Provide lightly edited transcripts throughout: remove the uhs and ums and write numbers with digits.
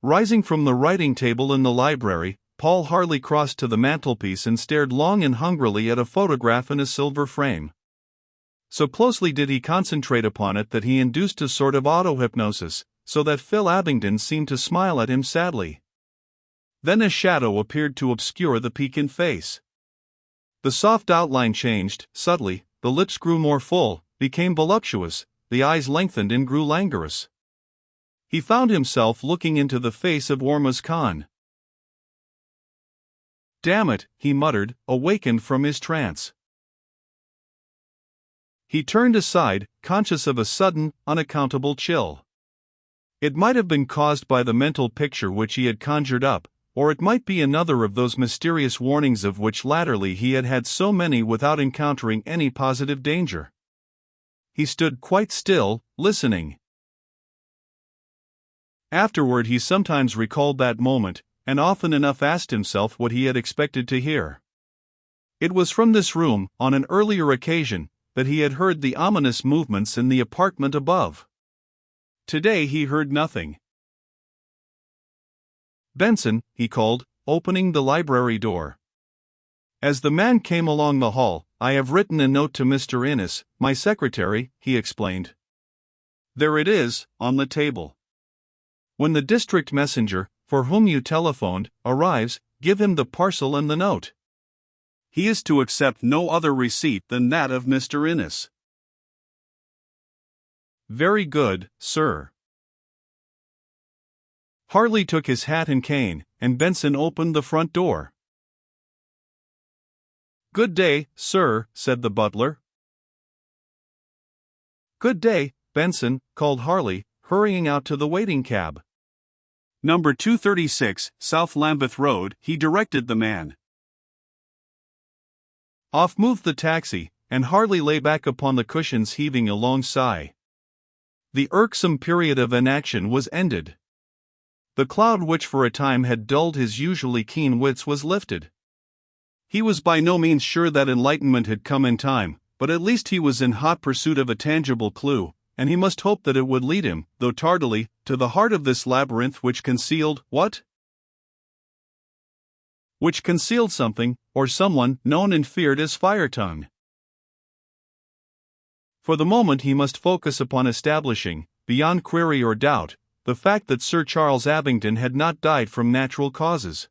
Rising from the writing table in the library, Paul Harley crossed to the mantelpiece and stared long and hungrily at a photograph in a silver frame. So closely did he concentrate upon it that he induced a sort of auto-hypnosis, so that Phil Abingdon seemed to smile at him sadly. Then a shadow appeared to obscure the piquant face. The soft outline changed, subtly, the lips grew more full, became voluptuous, the eyes lengthened and grew languorous. He found himself looking into the face of Ormuz Khan. "Damn it," he muttered, awakened from his trance. He turned aside, conscious of a sudden, unaccountable chill. It might have been caused by the mental picture which he had conjured up, or it might be another of those mysterious warnings of which latterly he had had so many without encountering any positive danger. He stood quite still, listening. Afterward he sometimes recalled that moment, and often enough asked himself what he had expected to hear. It was from this room, on an earlier occasion, that he had heard the ominous movements in the apartment above. Today he heard nothing. "Benson," he called, opening the library door. As the man came along the hall, "I have written a note to Mr. Innes, my secretary," he explained. "There it is, on the table. When the district messenger, for whom you telephoned, arrives, give him the parcel and the note. He is to accept no other receipt than that of Mr. Innes." "Very good, sir." Harley took his hat and cane, and Benson opened the front door. "Good day, sir," said the butler. "Good day, Benson," called Harley, hurrying out to the waiting cab. "Number 236, South Lambeth Road," he directed the man. Off moved the taxi, and Harley lay back upon the cushions heaving a long sigh. The irksome period of inaction was ended. The cloud which for a time had dulled his usually keen wits was lifted. He was by no means sure that enlightenment had come in time, but at least he was in hot pursuit of a tangible clue, and he must hope that it would lead him, though tardily, to the heart of this labyrinth which concealed what? Which concealed something, or someone, known and feared as Firetongue. For the moment he must focus upon establishing, beyond query or doubt, the fact that Sir Charles Abingdon had not died from natural causes.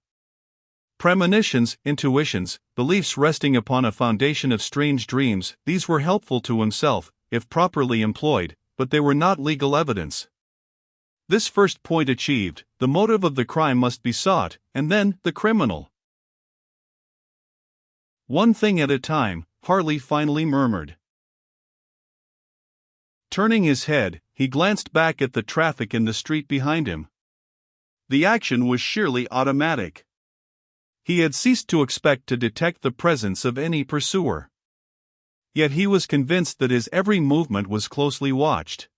Premonitions, intuitions, beliefs resting upon a foundation of strange dreams, these were helpful to himself, if properly employed, but they were not legal evidence. This first point achieved, the motive of the crime must be sought, and then the criminal. "One thing at a time," Harley finally murmured. Turning his head, he glanced back at the traffic in the street behind him. The action was sheerly automatic. He had ceased to expect to detect the presence of any pursuer. Yet he was convinced that his every movement was closely watched.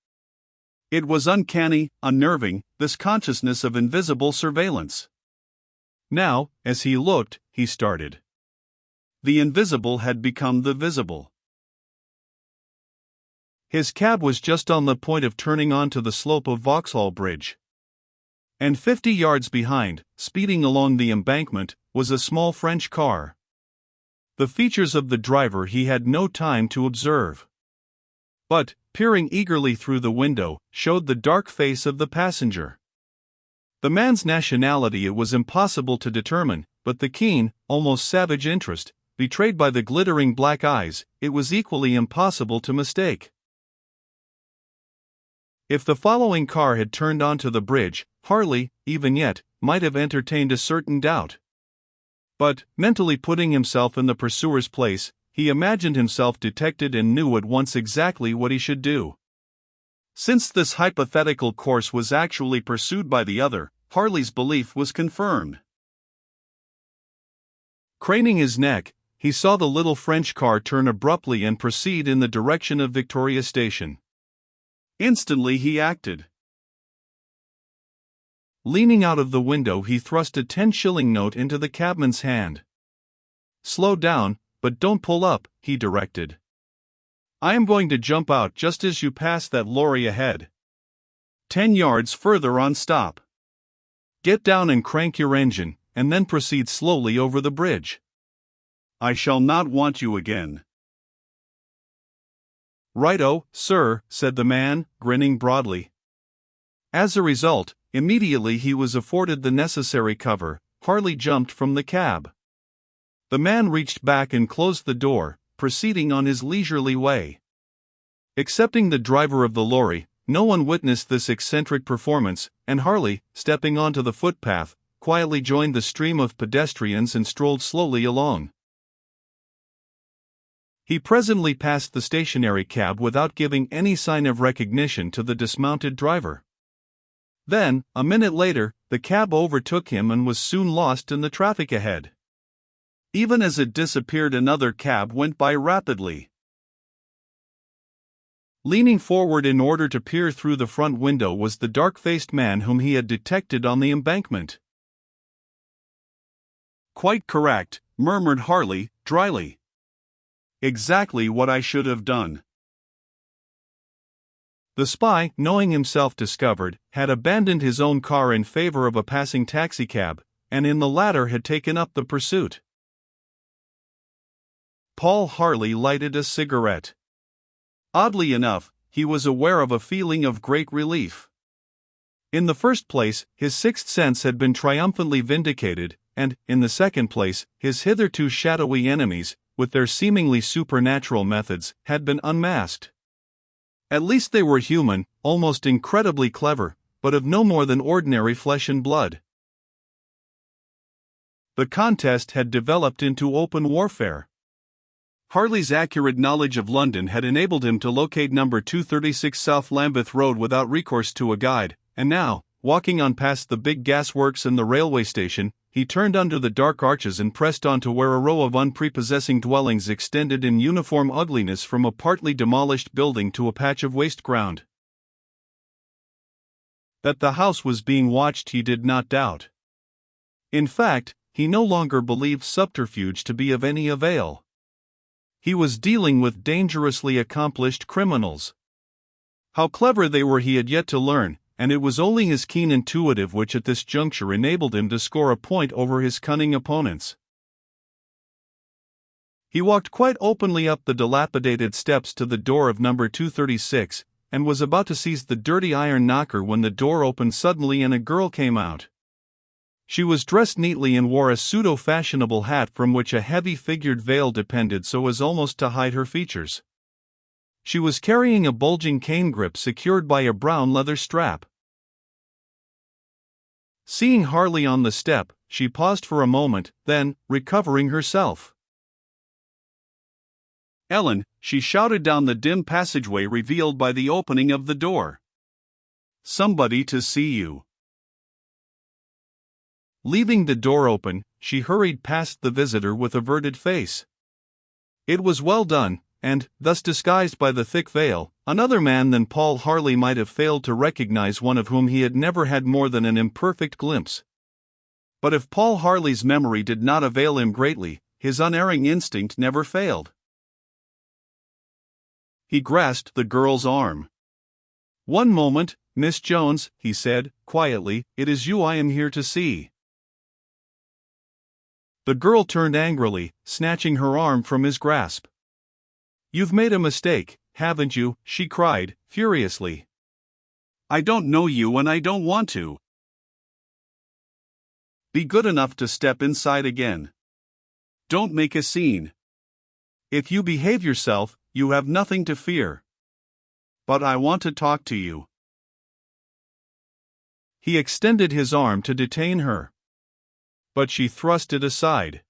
It was uncanny, unnerving, this consciousness of invisible surveillance. Now, as he looked, he started. The invisible had become the visible. His cab was just on the point of turning onto the slope of Vauxhall Bridge. And 50 yards behind, speeding along the embankment, was a small French car. The features of the driver he had no time to observe. But, peering eagerly through the window, showed the dark face of the passenger. The man's nationality it was impossible to determine, but the keen, almost savage interest, betrayed by the glittering black eyes, it was equally impossible to mistake. If the following car had turned onto the bridge, Harley, even yet, might have entertained a certain doubt. But, mentally putting himself in the pursuer's place, he imagined himself detected and knew at once exactly what he should do. Since this hypothetical course was actually pursued by the other, Harley's belief was confirmed. Craning his neck, he saw the little French car turn abruptly and proceed in the direction of Victoria Station. Instantly he acted. Leaning out of the window, he thrust a 10-shilling note into the cabman's hand. "Slow down, but don't pull up," he directed. "I am going to jump out just as you pass that lorry ahead. 10 yards further on, stop." Get down and crank your engine, and then proceed slowly over the bridge. I shall not want you again." "Righto, sir," said the man, grinning broadly. As a result, immediately he was afforded the necessary cover, Harley jumped from the cab. The man reached back and closed the door, proceeding on his leisurely way. Excepting the driver of the lorry, no one witnessed this eccentric performance, and Harley, stepping onto the footpath, quietly joined the stream of pedestrians and strolled slowly along. He presently passed the stationary cab without giving any sign of recognition to the dismounted driver. Then, a minute later, the cab overtook him and was soon lost in the traffic ahead. Even as it disappeared, another cab went by rapidly. Leaning forward in order to peer through the front window was the dark-faced man whom he had detected on the embankment. "Quite correct," murmured Harley, dryly. "Exactly what I should have done." The spy, knowing himself discovered, had abandoned his own car in favor of a passing taxicab, and in the latter had taken up the pursuit. Paul Harley lighted a cigarette. Oddly enough, he was aware of a feeling of great relief. In the first place, his sixth sense had been triumphantly vindicated, and, in the second place, his hitherto shadowy enemies, with their seemingly supernatural methods, had been unmasked. At least they were human, almost incredibly clever, but of no more than ordinary flesh and blood. The contest had developed into open warfare. Harley's accurate knowledge of London had enabled him to locate number 236 South Lambeth Road without recourse to a guide, and now, walking on past the big gasworks and the railway station, he turned under the dark arches and pressed on to where a row of unprepossessing dwellings extended in uniform ugliness from a partly demolished building to a patch of waste ground. That the house was being watched he did not doubt. In fact, he no longer believed subterfuge to be of any avail. He was dealing with dangerously accomplished criminals. How clever they were he had yet to learn, and it was only his keen intuitive which at this juncture enabled him to score a point over his cunning opponents. He walked quite openly up the dilapidated steps to the door of number 236, and was about to seize the dirty iron knocker when the door opened suddenly and a girl came out. She was dressed neatly and wore a pseudo-fashionable hat from which a heavy-figured veil depended so as almost to hide her features. She was carrying a bulging cane grip secured by a brown leather strap. Seeing Harley on the step, she paused for a moment, then, recovering herself, "Ellen," she shouted down the dim passageway revealed by the opening of the door. "Somebody to see you." Leaving the door open, she hurried past the visitor with averted face. It was well done, and, thus disguised by the thick veil, another man than Paul Harley might have failed to recognize one of whom he had never had more than an imperfect glimpse. But if Paul Harley's memory did not avail him greatly, his unerring instinct never failed. He grasped the girl's arm. "One moment, Miss Jones," he said, quietly, "it is you I am here to see." The girl turned angrily, snatching her arm from his grasp. "You've made a mistake, haven't you?" she cried, furiously. "I don't know you and I don't want to." "Be good enough to step inside again. Don't make a scene. If you behave yourself, you have nothing to fear. But I want to talk to you." He extended his arm to detain her. But she thrust it aside.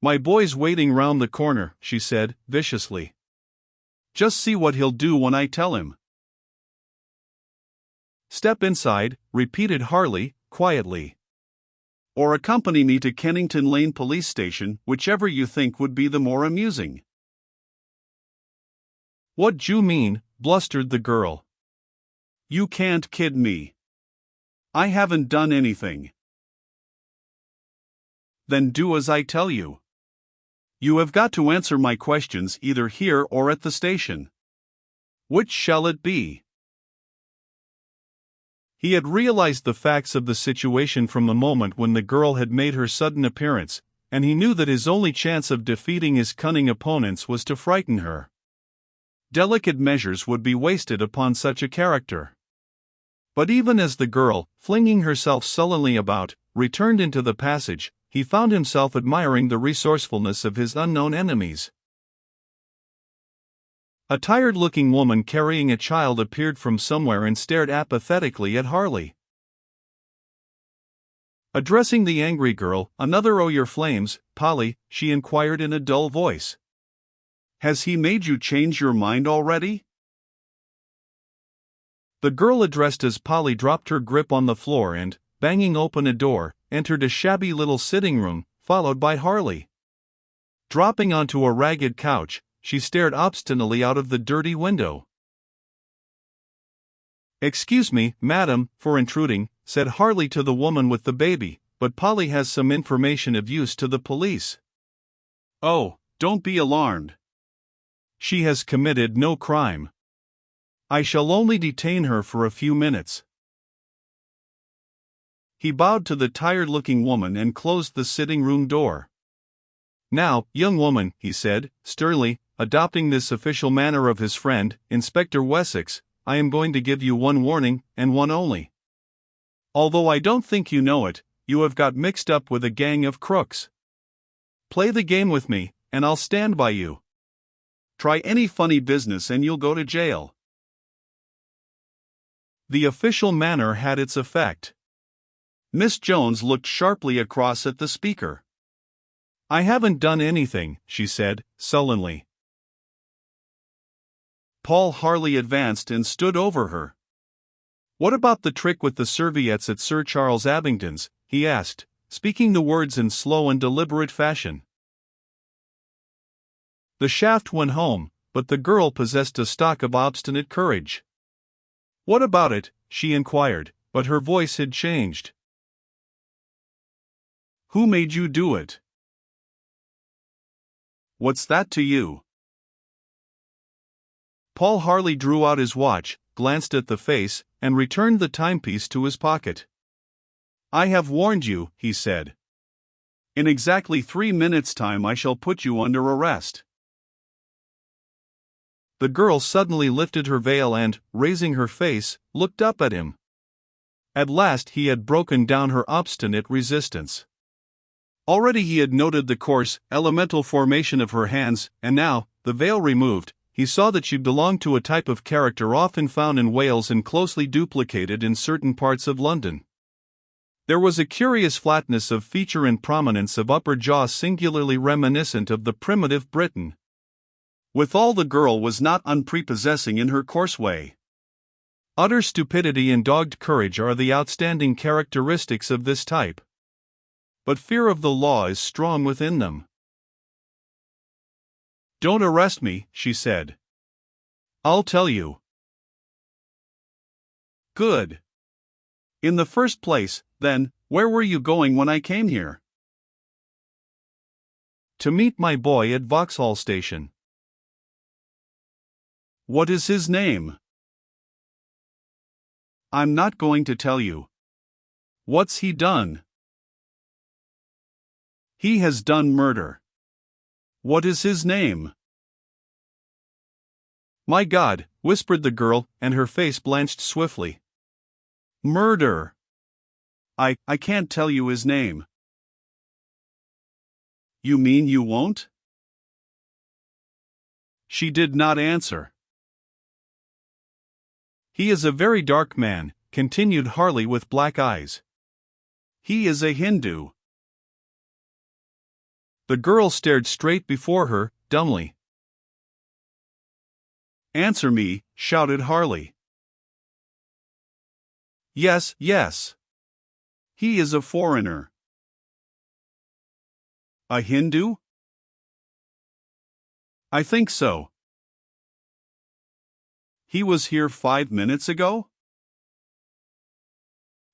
"My boy's waiting round the corner," she said, viciously. "Just see what he'll do when I tell him." "Step inside," repeated Harley, quietly. "Or accompany me to Kennington Lane Police Station, whichever you think would be the more amusing." "What d'you mean?" blustered the girl. "You can't kid me. I haven't done anything." "Then do as I tell you. You have got to answer my questions either here or at the station. Which shall it be?" He had realized the facts of the situation from the moment when the girl had made her sudden appearance, and he knew that his only chance of defeating his cunning opponents was to frighten her. Delicate measures would be wasted upon such a character. But even as the girl, flinging herself sullenly about, returned into the passage, he found himself admiring the resourcefulness of his unknown enemies. A tired-looking woman carrying a child appeared from somewhere and stared apathetically at Harley. Addressing the angry girl, "Another o' your flames, Polly?" she inquired in a dull voice. "Has he made you change your mind already?" The girl addressed as Polly dropped her grip on the floor and, banging open a door, entered a shabby little sitting room, followed by Harley. Dropping onto a ragged couch, she stared obstinately out of the dirty window. "Excuse me, madam, for intruding," said Harley to the woman with the baby, "but Polly has some information of use to the police." "Oh, don't be alarmed. She has committed no crime. I shall only detain her for a few minutes." He bowed to the tired-looking woman and closed the sitting-room door. "Now, young woman," he said, sternly, adopting this official manner of his friend, Inspector Wessex, "I am going to give you one warning, and one only. Although I don't think you know it, you have got mixed up with a gang of crooks. Play the game with me, and I'll stand by you. Try any funny business and you'll go to jail." The official manner had its effect. Miss Jones looked sharply across at the speaker. "I haven't done anything," she said, sullenly. Paul Harley advanced and stood over her. "What about the trick with the serviettes at Sir Charles Abington's?" he asked, speaking the words in slow and deliberate fashion. The shaft went home, but the girl possessed a stock of obstinate courage. "What about it?" she inquired, but her voice had changed. "Who made you do it?" "What's that to you?" Paul Harley drew out his watch, glanced at the face, and returned the timepiece to his pocket. "I have warned you," he said. "In exactly 3 minutes' time I shall put you under arrest." The girl suddenly lifted her veil and, raising her face, looked up at him. At last he had broken down her obstinate resistance. Already he had noted the coarse, elemental formation of her hands, and now, the veil removed, he saw that she belonged to a type of character often found in Wales and closely duplicated in certain parts of London. There was a curious flatness of feature and prominence of upper jaw singularly reminiscent of the primitive Briton. Withal, the girl was not unprepossessing in her coarse way. Utter stupidity and dogged courage are the outstanding characteristics of this type. But fear of the law is strong within them. "Don't arrest me," she said. "I'll tell you." "Good. In the first place, then, where were you going when I came here?" "To meet my boy at Vauxhall Station." "What is his name?" "I'm not going to tell you." "What's he done?" "He has done murder." "What is his name?" "My God," whispered the girl, and her face blanched swiftly. "Murder! I can't tell you his name." "You mean you won't?" She did not answer. "He is a very dark man," continued Harley with black eyes. "He is a Hindu." The girl stared straight before her, dumbly. "Answer me," shouted Harley. "Yes, yes. He is a foreigner." "A Hindu?" "I think so." "He was here 5 minutes ago?"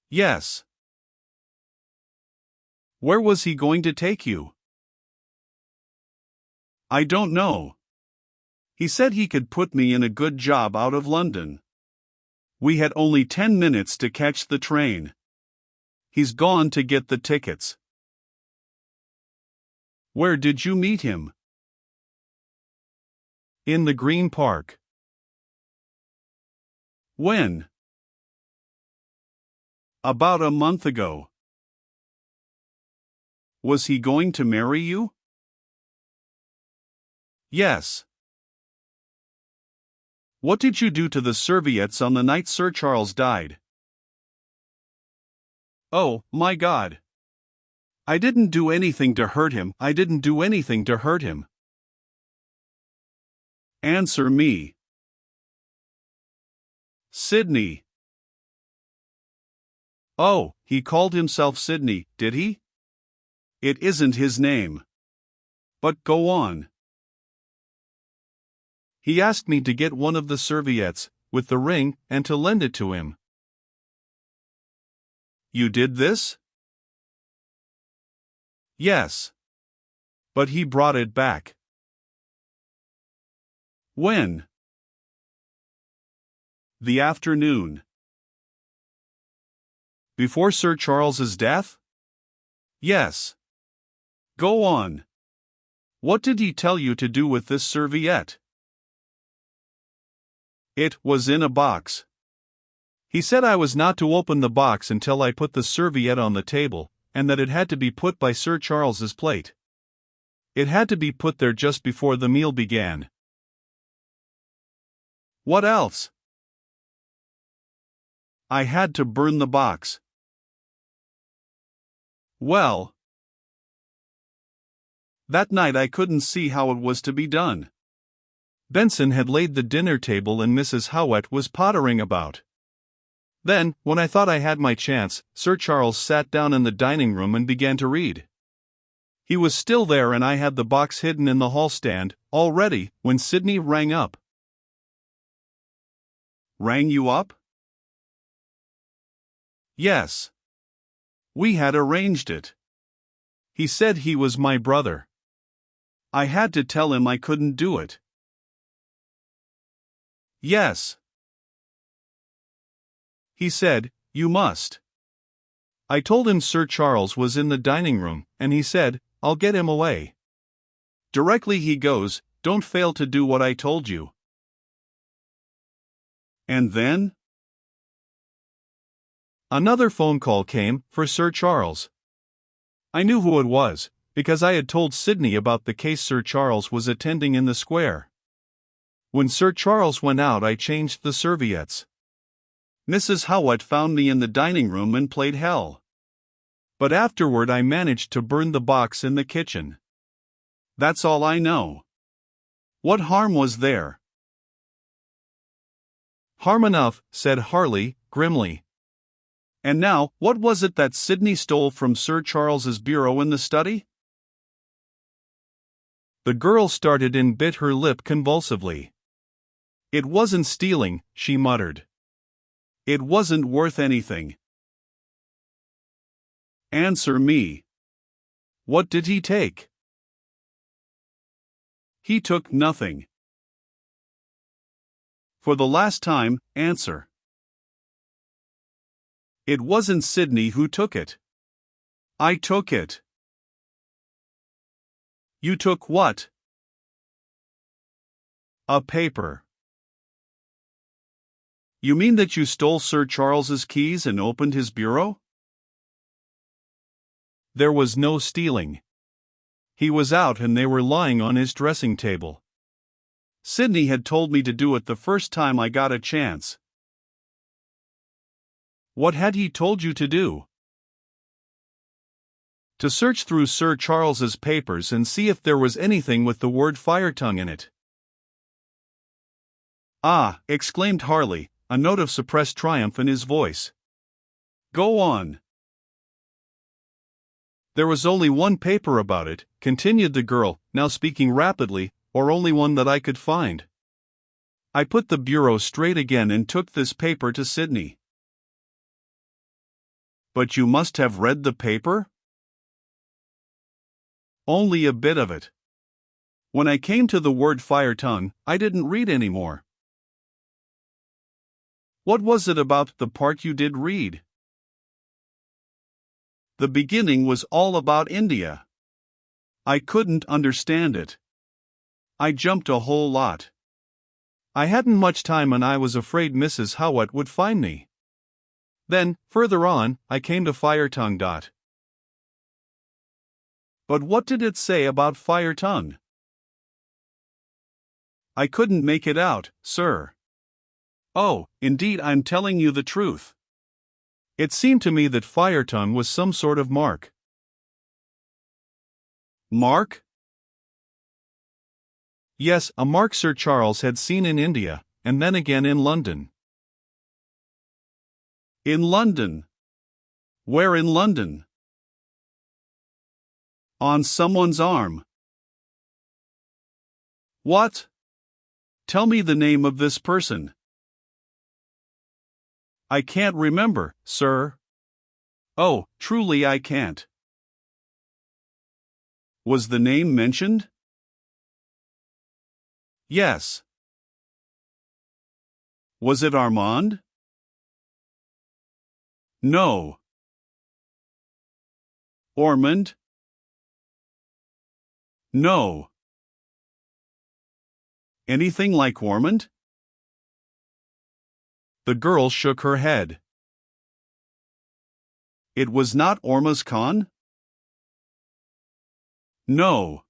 "Yes." "Where was he going to take you?" "I don't know. He said he could put me in a good job out of London." We had only 10 minutes to catch the train. He's gone to get the tickets. Where did you meet him? In the Green Park. When? About a month ago. Was he going to marry you? Yes. What did you do to the serviettes on the night Sir Charles died? Oh, my God. I didn't do anything to hurt him. I didn't do anything to hurt him. Answer me. Sydney. Oh, he called himself Sydney, did he? It isn't his name. But go on. He asked me to get one of the serviettes, with the ring, and to lend it to him. You did this? Yes. But he brought it back. When? The afternoon. Before Sir Charles's death? Yes. Go on. What did he tell you to do with this serviette? It was in a box. He said I was not to open the box until I put the serviette on the table, and that it had to be put by Sir Charles's plate. It had to be put there just before the meal began. What else? I had to burn the box. Well, that night I couldn't see how it was to be done. Benson had laid the dinner table and Mrs. Howett was pottering about. Then, when I thought I had my chance, Sir Charles sat down in the dining room and began to read. He was still there and I had the box hidden in the hall stand, all ready, when Sydney rang up. Rang you up? Yes. We had arranged it. He said he was my brother. I had to tell him I couldn't do it. Yes. He said, you must. I told him Sir Charles was in the dining room, and he said, I'll get him away. Directly he goes, don't fail to do what I told you. And then? Another phone call came, for Sir Charles. I knew who it was, because I had told Sydney about the case Sir Charles was attending in the square. When Sir Charles went out I changed the serviettes. Mrs. Howett found me in the dining room and played hell. But afterward I managed to burn the box in the kitchen. That's all I know. What harm was there? Harm enough, said Harley, grimly. And now, what was it that Sydney stole from Sir Charles's bureau in the study? The girl started and bit her lip convulsively. It wasn't stealing, she muttered. It wasn't worth anything. Answer me. What did he take? He took nothing. For the last time, answer. It wasn't Sydney who took it. I took it. You took what? A paper. You mean that you stole Sir Charles's keys and opened his bureau? There was no stealing. He was out and they were lying on his dressing table. Sydney had told me to do it the first time I got a chance. What had he told you to do? To search through Sir Charles's papers and see if there was anything with the word Firetongue in it. Ah, exclaimed Harley, a note of suppressed triumph in his voice. Go on. There was only one paper about it, continued the girl, now speaking rapidly, or only one that I could find. I put the bureau straight again and took this paper to Sydney. But you must have read the paper? Only a bit of it. When I came to the word Firetongue, I didn't read any more. What was it about the part you did read? The beginning was all about India. I couldn't understand it. I jumped a whole lot. I hadn't much time and I was afraid Mrs. Howat would find me. Then, further on, I came to Fire Tongue. But what did it say about Fire Tongue? I couldn't make it out, sir. Oh, indeed, I'm telling you the truth. It seemed to me that Fire Tongue was some sort of mark. Mark? Yes, a mark Sir Charles had seen in India, and then again in London. In London? Where in London? On someone's arm. What? Tell me the name of this person. I can't remember, sir. Oh, truly I can't. Was the name mentioned? Yes. Was it Armand? No. Ormond? No. Anything like Ormond? The girl shook her head. It was not Ormuz Khan? No.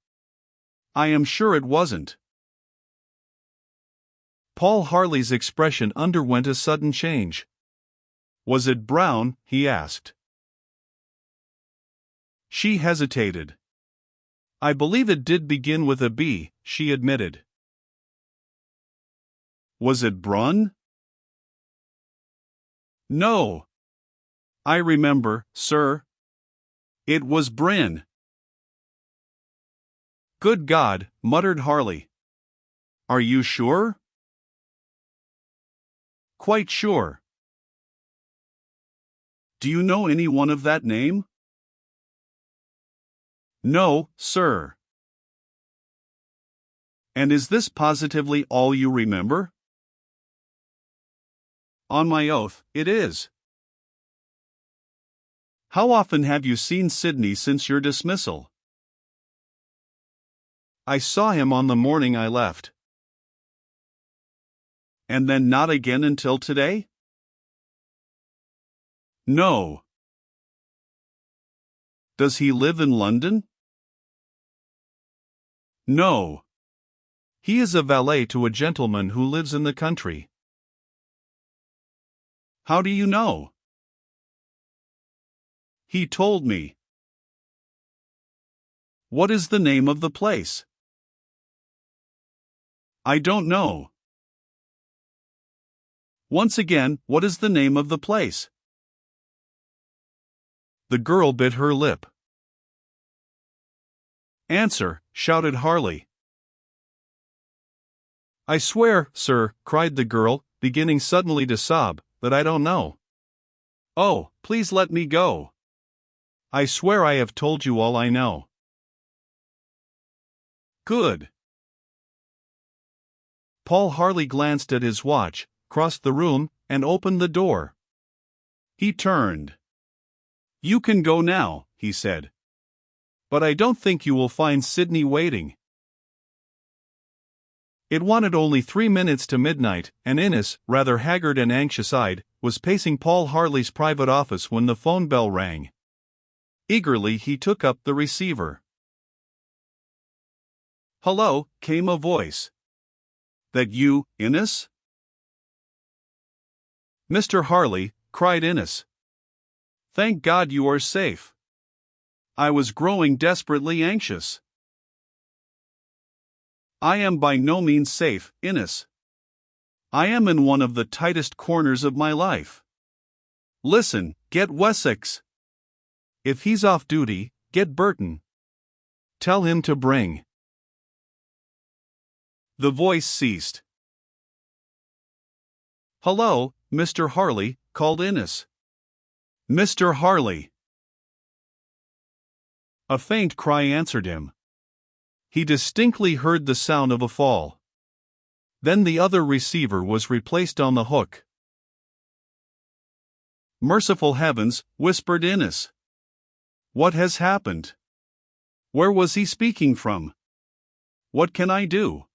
I am sure it wasn't. Paul Harley's expression underwent a sudden change. Was it Brown? He asked. She hesitated. I believe it did begin with a B, she admitted. Was it Brun? No. I remember, sir. It was Bryn. Good God, muttered Harley. Are you sure? Quite sure. Do you know anyone of that name? No, sir. And is this positively all you remember? On my oath, it is. How often have you seen Sidney since your dismissal? I saw him on the morning I left. And then not again until today? No. Does he live in London? No. He is a valet to a gentleman who lives in the country. How do you know? He told me. What is the name of the place? I don't know. Once again, what is the name of the place? The girl bit her lip. Answer, shouted Harley. I swear, sir, cried the girl, beginning suddenly to sob, that I don't know. Oh, please let me go. I swear I have told you all I know. Good. Paul Harley glanced at his watch, crossed the room, and opened the door. He turned. You can go now, he said. But I don't think you will find Sidney waiting. It wanted only 3 minutes to midnight, and Innes, rather haggard and anxious-eyed, was pacing Paul Harley's private office when the phone bell rang. Eagerly he took up the receiver. Hello, came a voice. That you, Innes? Mr. Harley, cried Innes. Thank God you are safe. I was growing desperately anxious. I am by no means safe, Innes. I am in one of the tightest corners of my life. Listen, get Wessex. If he's off duty, get Burton. Tell him to bring. The voice ceased. Hello, Mr. Harley, called Innes. Mr. Harley. A faint cry answered him. He distinctly heard the sound of a fall. Then the other receiver was replaced on the hook. Merciful heavens, whispered Innes. What has happened? Where was he speaking from? What can I do?